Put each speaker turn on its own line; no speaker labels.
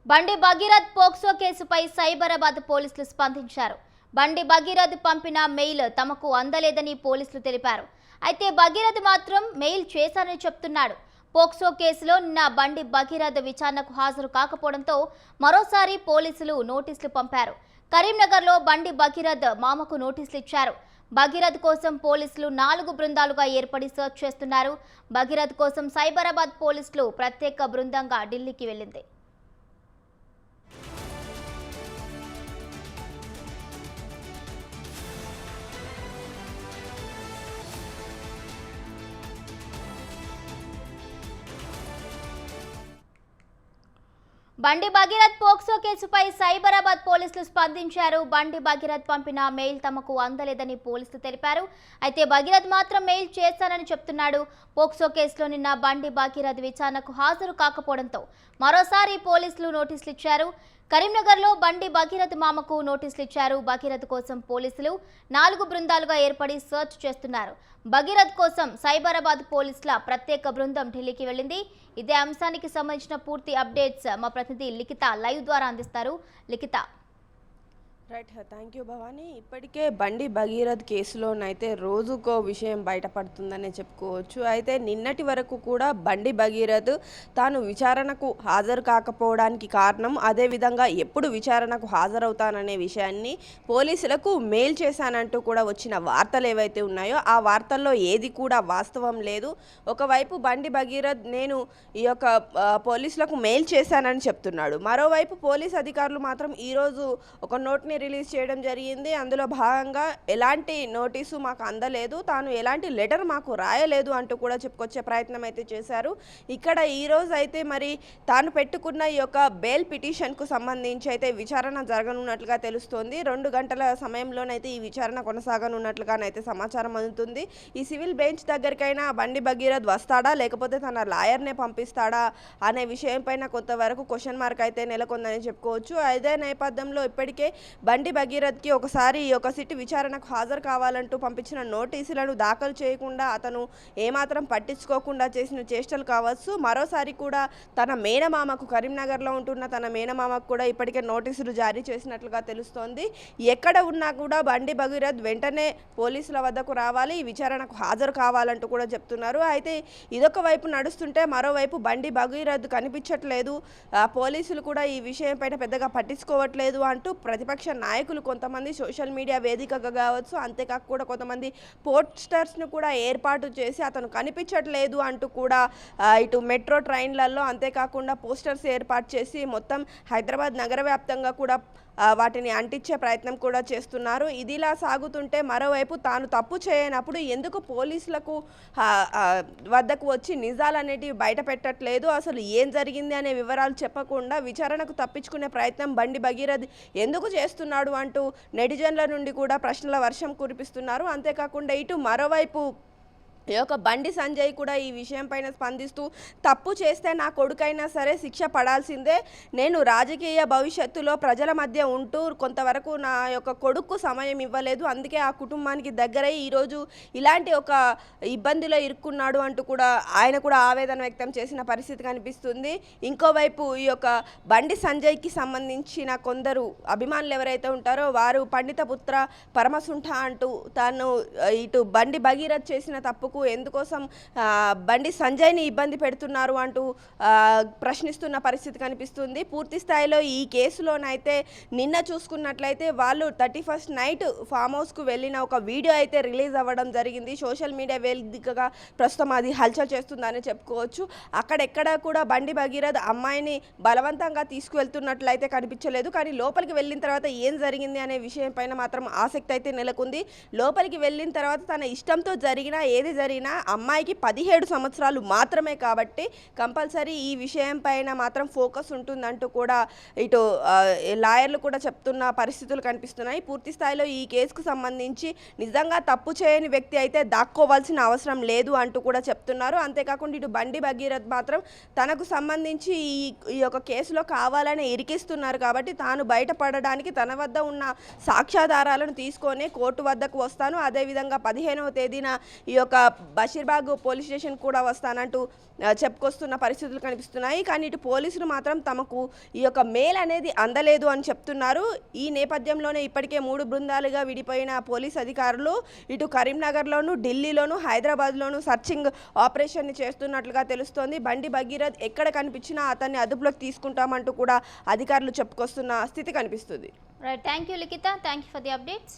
బండి భగీరథ్ పోక్సో కేసుపై సైబరాబాద్ పోలీసులు స్పందించారు. బండి భగీరథ్ పంపిన మెయిల్ తమకు అందలేదని పోలీసులు తెలిపారు. అయితే భగీరథ్ మాత్రం మెయిల్ చేశారని చెప్తున్నాడు. పోక్సో కేసులో నిన్న బండి భగీరథ్ విచారణకు హాజరు కాకపోవడంతో మరోసారి పోలీసులు నోటీసులు పంపారు. కరీంనగర్లో బండి భగీరథ్ మామకు నోటీసులు ఇచ్చారు. భగీరథ్ కోసం పోలీసులు 4 బృందాలుగా ఏర్పడి సర్చ్ చేస్తున్నారు. భగీరథ్ కోసం సైబరాబాద్ పోలీసులు ప్రత్యేక బృందంగా ఢిల్లీకి వెళ్లింది. బండి భగీరథ్ పోక్సో కేసుపై సైబరాబాద్ పోలీసులు స్పందించారు. బండి భగీరథ్ పంపిన మెయిల్ తమకు అందలేదని పోలీసులు తెలిపారు. అయితే భగీరథ్ మాత్రం మెయిల్ చేశానని చెప్తున్నాడు. పోక్సో కేసులో నిన్న బండి భగీరథ్ విచారణకు హాజరు కాకపోవడంతో మరోసారి పోలీసులు నోటీసులు ఇచ్చారు. కరీంనగర్లో బండి భగీరథ్ మామకు నోటీసులు ఇచ్చారు. భగీరథ్ కోసం పోలీసులు 4 బృందాలుగా ఏర్పడి సర్చ్ చేస్తున్నారు. భగీరథ్ కోసం సైబరాబాద్ పోలీసుల ప్రత్యేక బృందం ఢిల్లీకి వెళ్ళింది. ఇదే అంశానికి సంబంధించిన పూర్తి అప్డేట్స్ మా ప్రతినిధి లిఖిత లైవ్ ద్వారా అందిస్తారు. Likhita.
Right, thank you Bhavani. ఇప్పటికే బండి భగీరథ్ కేసులోనైతే రోజుకో విషయం బయటపడుతుందనే చెప్పుకోవచ్చు. అయితే నిన్నటి వరకు కూడా బండి భగీరథ్ తాను విచారణకు హాజరు కాకపోవడానికి కారణం, అదేవిధంగా ఎప్పుడు విచారణకు హాజరవుతాననే విషయాన్ని పోలీసులకు మెయిల్ చేశానంటూ కూడా వచ్చిన వార్తలు ఏవైతే ఉన్నాయో ఆ వార్తల్లో ఏది కూడా వాస్తవం లేదు. ఒకవైపు బండి భగీరథ్ నేను ఈ యొక్క పోలీసులకు మెయిల్ చేశానని చెప్తున్నాడు. మరోవైపు పోలీస్ అధికారులు మాత్రం ఈరోజు ఒక నోట్ని రిలీజ్ చేయడం జరిగింది. అందులో భాగంగా ఎలాంటి నోటీసు మాకు అందలేదు, తాను ఎలాంటి లెటర్ మాకు రాయలేదు అంటూ కూడా చెప్పుకొచ్చే ప్రయత్నం అయితే చేశారు. ఇక్కడ ఈరోజు అయితే మరి తాను పెట్టుకున్న ఈ యొక్క బెయిల్ పిటిషన్కు సంబంధించి అయితే విచారణ జరగనున్నట్లుగా తెలుస్తోంది. 2 గంటల సమయంలోనైతే ఈ విచారణ కొనసాగనున్నట్లుగానైతే సమాచారం అందుతుంది. ఈ సివిల్ బెంచ్ దగ్గరికైనా బండి భగీరథ్ వస్తాడా లేకపోతే తన లాయర్నే పంపిస్తాడా అనే విషయం పైన కొంతవరకు క్వశ్చన్ మార్క్ అయితే నెలకొందని చెప్పుకోవచ్చు. అదే నేపథ్యంలో ఇప్పటికే బండి భగీరథ్కి ఒకసారి ఈ యొక్క సిట్ విచారణకు హాజరు కావాలంటూ పంపించిన నోటీసులను దాఖలు చేయకుండా అతను ఏమాత్రం పట్టించుకోకుండా చేసిన చేష్టలు కావచ్చు. మరోసారి కూడా తన మేనమామకు, కరీంనగర్లో ఉంటున్న తన మేనమామకు కూడా ఇప్పటికే నోటీసులు జారీ చేసినట్లుగా తెలుస్తోంది. ఎక్కడ ఉన్నా కూడా బండి భగీరథ్ వెంటనే పోలీసుల వద్దకు రావాలి, ఈ విచారణకు హాజరు కావాలంటూ కూడా చెప్తున్నారు. అయితే ఇదొక వైపు నడుస్తుంటే మరోవైపు బండి భగీరథ్ కనిపించట్లేదు, పోలీసులు కూడా ఈ విషయం పైన పెద్దగా పట్టించుకోవట్లేదు అంటూ ప్రతిపక్ష నాయకులు కొంతమంది సోషల్ మీడియా వేదికగా కావచ్చు, అంతేకాక కూడా కొంతమంది పోస్టర్స్ను కూడా ఏర్పాటు చేసి అతను కనిపించట్లేదు అంటూ కూడా ఇటు మెట్రో ట్రైన్లలో అంతేకాకుండా పోస్టర్స్ ఏర్పాటు చేసి మొత్తం హైదరాబాద్ నగర వ్యాప్తంగా కూడా వాటిని అంటించే ప్రయత్నం కూడా చేస్తున్నారు. ఇదిలా సాగుతుంటే మరోవైపు తాను తప్పు చేయనప్పుడు ఎందుకు పోలీసులకు వద్దకు వచ్చి నిజాలు అనేటివి బయట పెట్టట్లేదు, అసలు ఏం జరిగింది అనే వివరాలు చెప్పకుండా విచారణకు తప్పించుకునే ప్రయత్నం బండి భగీరథ్ ఎందుకు చేస్తున్నాడు అంటూ నెటిజన్ల నుండి కూడా ప్రశ్నల వర్షం కురిపిస్తున్నారు. అంతేకాకుండా ఇటు మరోవైపు ఈ యొక్క బండి సంజయ్ కూడా ఈ విషయం పైన స్పందిస్తూ తప్పు చేస్తే నా కొడుకైనా సరే శిక్ష పడాల్సిందే, నేను రాజకీయ భవిష్యత్తులో ప్రజల మధ్య ఉంటూ కొంతవరకు నా యొక్క కొడుకు సమయం ఇవ్వలేదు, అందుకే ఆ కుటుంబానికి దగ్గరై ఈరోజు ఇలాంటి ఒక ఇబ్బందిలో ఇరుక్కున్నాడు అంటూ కూడా ఆయన కూడా ఆవేదన వ్యక్తం చేసిన పరిస్థితి కనిపిస్తుంది. ఇంకోవైపు ఈ యొక్క బండి సంజయ్కి సంబంధించిన కొందరు అభిమానులు ఎవరైతే ఉంటారో వారు పండిత పుత్ర పరమసుంఠ అంటూ తాను ఇటు బండి భగీరథ్ చేసిన తప్పుకు ఎందుకోసం బండి సంజయ్ని ఇబ్బంది పెడుతున్నారు అంటూ ప్రశ్నిస్తున్న పరిస్థితి కనిపిస్తుంది. పూర్తి స్థాయిలో ఈ కేసులోనైతే నిన్న చూసుకున్నట్లయితే వాళ్ళు 31st నైట్ ఫామ్ హౌస్కు వెళ్ళిన ఒక వీడియో అయితే రిలీజ్ అవ్వడం జరిగింది. సోషల్ మీడియా వేదికగా ప్రస్తుతం అది హల్చల్ చేస్తుందని చెప్పుకోవచ్చు. అక్కడెక్కడ కూడా బండి భగీరథ్ అమ్మాయిని బలవంతంగా తీసుకువెళ్తున్నట్లయితే కనిపించలేదు. కానీ లోపలికి వెళ్ళిన తర్వాత ఏం జరిగింది అనే విషయం పైన మాత్రం ఆసక్తి అయితే నెలకొంది. లోపలికి వెళ్ళిన తర్వాత తన ఇష్టంతో జరిగినా ఏది జరిగినా అమ్మాయికి 17 సంవత్సరాలు మాత్రమే కాబట్టి కంపల్సరీ ఈ విషయం పైన మాత్రం ఫోకస్ ఉంటుందంటూ కూడా ఇటు లాయర్లు కూడా చెప్తున్న పరిస్థితులు కనిపిస్తున్నాయి. పూర్తి స్థాయిలో ఈ కేసుకు సంబంధించి నిజంగా తప్పు చేయని వ్యక్తి అయితే దాక్కోవాల్సిన అవసరం లేదు అంటూ కూడా చెప్తున్నారు. అంతేకాకుండా ఇటు బండి భగీరథ్ మాత్రం తనకు సంబంధించి ఈ యొక్క కేసులో కావాలని ఇరికిస్తున్నారు కాబట్టి తాను బయటపడడానికి తన వద్ద ఉన్న సాక్ష్యాధారాలను తీసుకొని కోర్టు వద్దకు వస్తాను, అదేవిధంగా 15వ తేదీన ఈ యొక్క బషీర్బాగ్ పోలీస్ స్టేషన్ కూడా వస్తానంటూ చెప్పుకొస్తున్న పరిస్థితులు కనిపిస్తున్నాయి. కానీ ఇటు పోలీసులు మాత్రం తమకు ఈ యొక్క మెయిల్ అనేది అందలేదు అని చెప్తున్నారు. ఈ నేపథ్యంలోనే ఇప్పటికే 3 బృందాలుగా విడిపోయిన పోలీస్ అధికారులు ఇటు కరీంనగర్లోను, ఢిల్లీలోను, హైదరాబాద్లోను సర్చింగ్ ఆపరేషన్ని చేస్తున్నట్లుగా తెలుస్తోంది. బండి భగీరథ్ ఎక్కడ కనిపించినా అతన్ని అదుపులోకి తీసుకుంటామంటూ కూడా అధికారులు చెప్పుకొస్తున్న స్థితి కనిపిస్తుంది.
Right, thank you Likhitha, thank you for the updates.